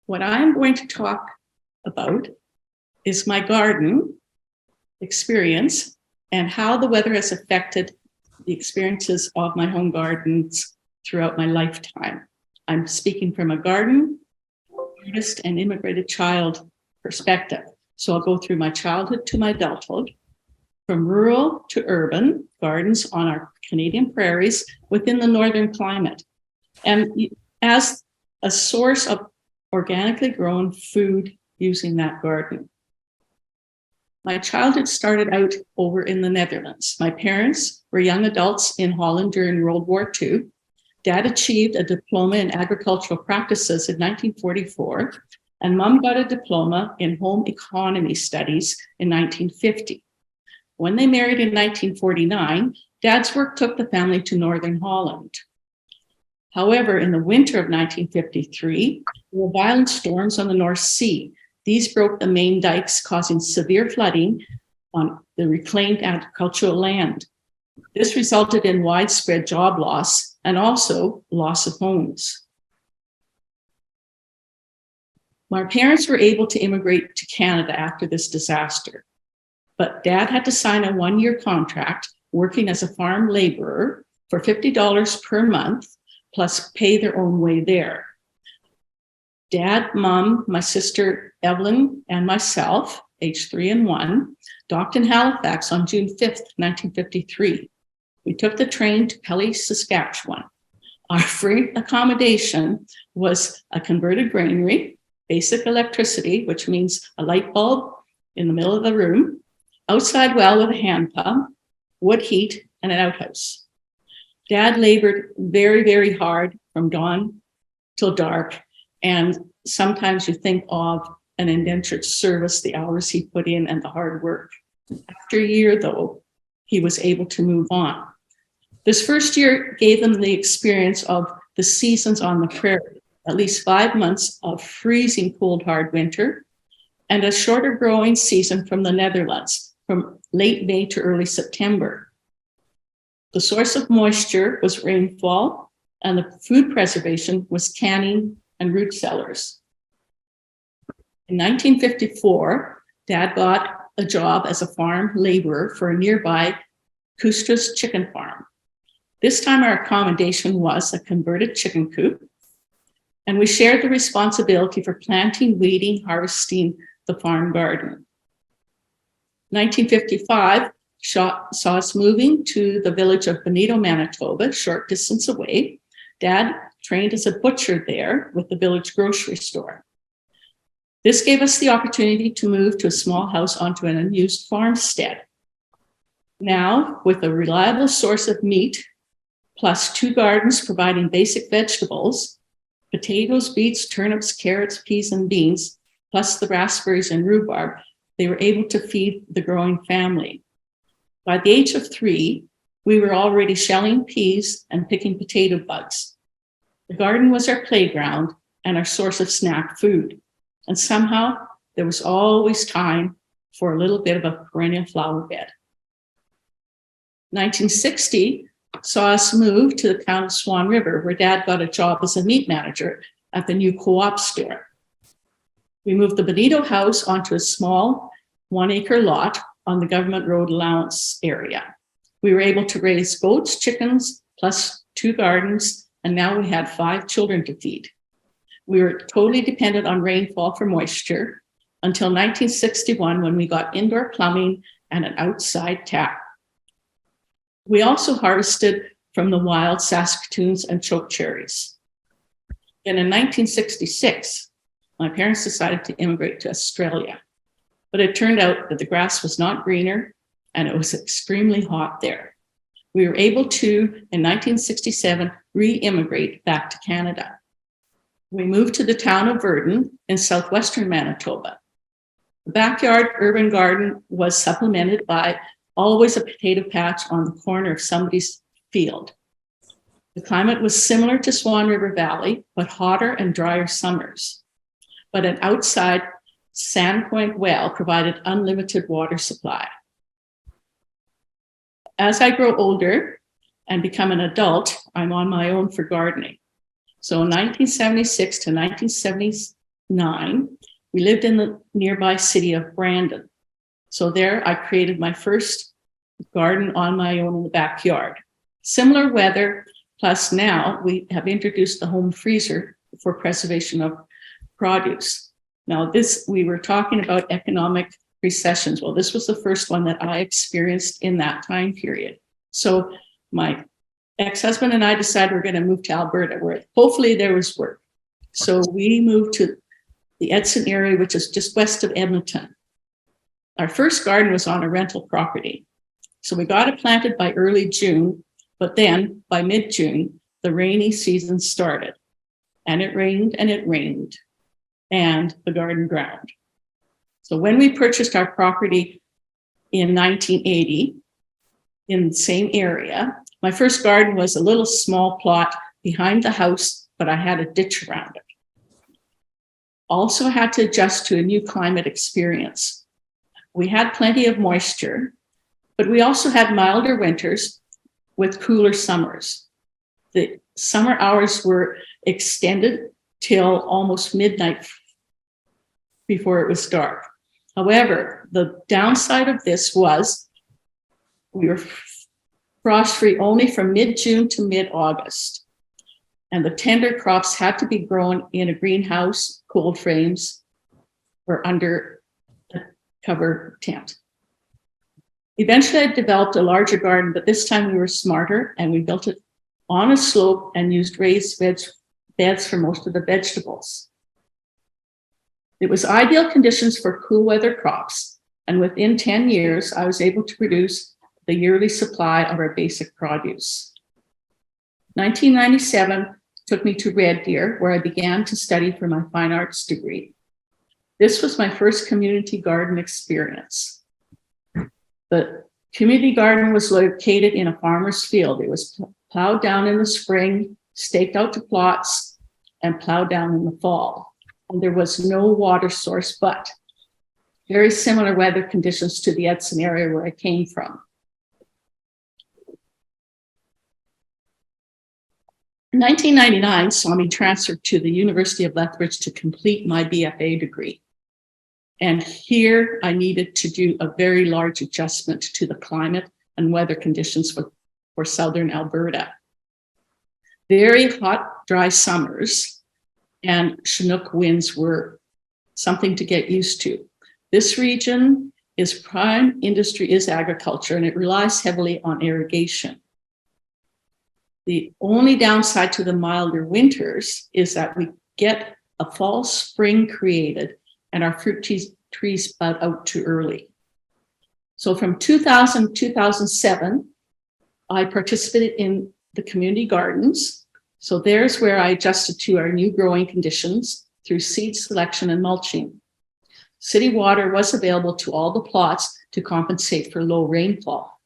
What I'm going to talk about is my garden experience and how the weather has affected the experiences of my home gardens throughout my lifetime. I'm speaking from a garden, artist, and immigrated child perspective. So I'll go through my childhood to my adulthood, from rural to urban gardens on our Canadian prairies within the northern climate, and as a source of organically grown food using that garden. My childhood started out over in the Netherlands. My parents were young adults in Holland during World War II. Dad achieved a diploma in agricultural practices in 1944, and Mom got a diploma in home economy studies in 1950. When they married in 1949, Dad's work took the family to Northern Holland. However, in the winter of 1953, there were violent storms on the North Sea. These broke the main dikes, causing severe flooding on the reclaimed agricultural land. This resulted in widespread job loss and also loss of homes. My parents were able to immigrate to Canada after this disaster, but Dad had to sign a one-year contract working as a farm laborer for $50 per month, plus pay their own way there. Dad, Mom, my sister Evelyn, and myself, age 3 and 1, docked in Halifax on June 5th, 1953. We took the train to Pelly, Saskatchewan. Our free accommodation was a converted granary, basic electricity, which means a light bulb in the middle of the room, outside well with a hand pump, wood heat, and an outhouse. Dad labored very, very hard from dawn till dark. And sometimes you think of an indentured service, the hours he put in and the hard work. After a year, though, he was able to move on. This first year gave them the experience of the seasons on the prairie, at least 5 months of freezing cold, hard winter, and a shorter growing season from the Netherlands, from late May to early September. The source of moisture was rainfall, and the food preservation was canning and root cellars. In 1954, Dad got a job as a farm laborer for a nearby Kustra's chicken farm. This time our accommodation was a converted chicken coop, and we shared the responsibility for planting, weeding, harvesting the farm garden. 1955 saw us moving to the village of Benito, Manitoba, short distance away. Dad trained as a butcher there with the village grocery store. This gave us the opportunity to move to a small house onto an unused farmstead. Now, with a reliable source of meat, plus 2 gardens providing basic vegetables, potatoes, beets, turnips, carrots, peas, and beans, plus the raspberries and rhubarb, they were able to feed the growing family. By the age of 3, we were already shelling peas and picking potato bugs. The garden was our playground and our source of snack food. And somehow there was always time for a little bit of a perennial flower bed. 1960 saw us move to the town of Swan River, where Dad got a job as a meat manager at the new co-op store. We moved the Benito house onto a small 1-acre lot on the government road allowance area. We were able to raise goats, chickens, plus 2 gardens, and now we had 5 children to feed. We were totally dependent on rainfall for moisture until 1961, when we got indoor plumbing and an outside tap. We also harvested from the wild Saskatoons and chokecherries. And in 1966, my parents decided to immigrate to Australia. But it turned out that the grass was not greener and it was extremely hot there. We were able to, in 1967, re-immigrate back to Canada. We moved to the town of Virden in southwestern Manitoba. The backyard urban garden was supplemented by always a potato patch on the corner of somebody's field. The climate was similar to Swan River Valley, but hotter and drier summers. But an outside Sandpoint well provided unlimited water supply. As I grow older and become an adult, I'm on my own for gardening. So in 1976 to 1970, we lived in the nearby city of Brandon. So there I created my first garden on my own in the backyard. Similar weather, plus now we have introduced the home freezer for preservation of produce. Now we were talking about economic recessions. Well, this was the first one that I experienced in that time period. So my ex-husband and I decided we're going to move to Alberta, where hopefully there was work. So we moved to the Edson area, which is just west of Edmonton. Our first garden was on a rental property. So we got it planted by early June, but then by mid-June, the rainy season started. And it rained and it rained, and the garden drowned. So when we purchased our property in 1980, in the same area, my first garden was a little small plot behind the house, but I had a ditch around it. Also had to adjust to a new climate experience. We had plenty of moisture, but we also had milder winters with cooler summers. The summer hours were extended till almost midnight before it was dark. However, the downside of this was we were frost-free only from mid-June to mid-August. And the tender crops had to be grown in a greenhouse, cold frames, or under a cover tent. Eventually, I developed a larger garden, but this time we were smarter and we built it on a slope and used raised beds for most of the vegetables. It was ideal conditions for cool weather crops, and within 10 years, I was able to produce the yearly supply of our basic produce. 1997 took me to Red Deer, where I began to study for my fine arts degree. This was my first community garden experience. The community garden was located in a farmer's field. It was plowed down in the spring, staked out to plots, and plowed down in the fall. And there was no water source, but very similar weather conditions to the Edson area where I came from. 1999 saw me transferred to the University of Lethbridge to complete my BFA degree. And here I needed to do a very large adjustment to the climate and weather conditions for southern Alberta. Very hot, dry summers and Chinook winds were something to get used to. This region is prime industry is agriculture, and it relies heavily on irrigation. The only downside to the milder winters is that we get a fall spring created and our fruit trees bud out too early. So from 2000 to 2007, I participated in the community gardens. So there's where I adjusted to our new growing conditions through seed selection and mulching. City water was available to all the plots to compensate for low rainfall.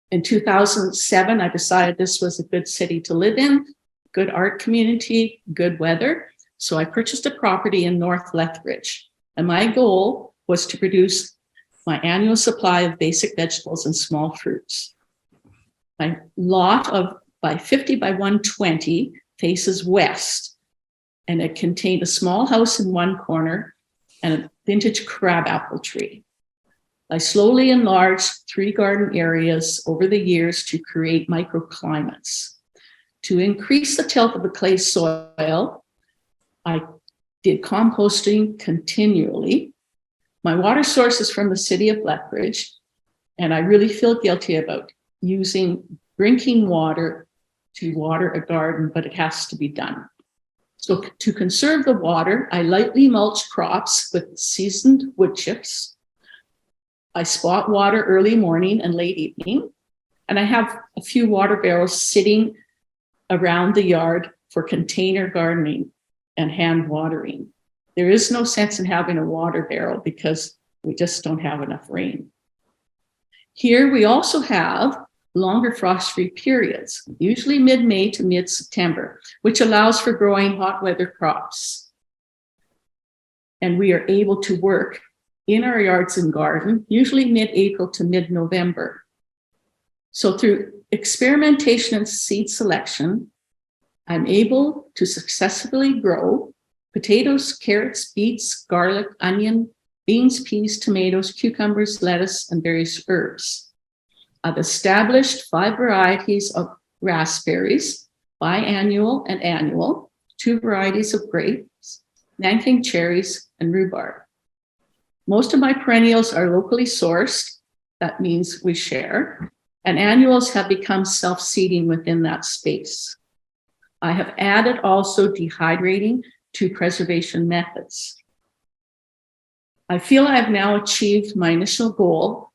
In 2007, I decided this was a good city to live in, good art community, good weather. So I purchased a property in North Lethbridge. And my goal was to produce my annual supply of basic vegetables and small fruits. My lot of by 50 by 120 faces west, and it contained a small house in one corner and a vintage crabapple tree. I slowly enlarged 3 garden areas over the years to create microclimates. To increase the tilth of the clay soil, I did composting continually. My water source is from the city of Lethbridge, and I really feel guilty about using drinking water to water a garden, but it has to be done. So to conserve the water, I lightly mulch crops with seasoned wood chips. I spot water early morning and late evening, and I have a few water barrels sitting around the yard for container gardening and hand watering. There is no sense in having a water barrel because we just don't have enough rain. Here we also have longer frost-free periods, usually mid-May to mid-September, which allows for growing hot weather crops. And we are able to work in our yards and garden, usually mid-April to mid-November. So through experimentation and seed selection, I'm able to successfully grow potatoes, carrots, beets, garlic, onion, beans, peas, tomatoes, cucumbers, lettuce, and various herbs. I've established 5 varieties of raspberries, biannual and annual, 2 varieties of grapes, Nanking cherries, and rhubarb. Most of my perennials are locally sourced. That means we share. And annuals have become self-seeding within that space. I have added also dehydrating to preservation methods. I feel I have now achieved my initial goal,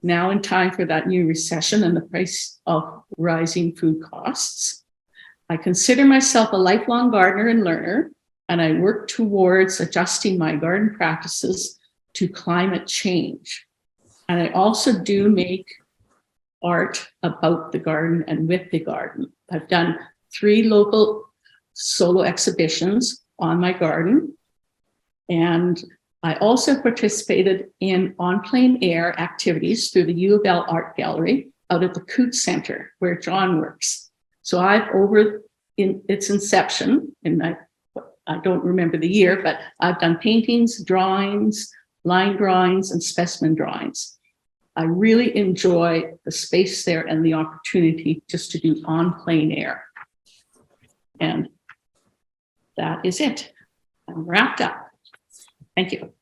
now in time for that new recession and the price of rising food costs. I consider myself a lifelong gardener and learner, and I work towards adjusting my garden practices to climate change. And I also do make art about the garden and with the garden. I've done 3 local solo exhibitions on my garden. And I also participated in on plein air activities through the U of L Art Gallery out at the Coote Center where John works. So I've over in its inception, and I don't remember the year, but I've done paintings, drawings, line drawings, and specimen drawings. I really enjoy the space there and the opportunity just to do on plein air. And that is it. I'm wrapped up. Thank you.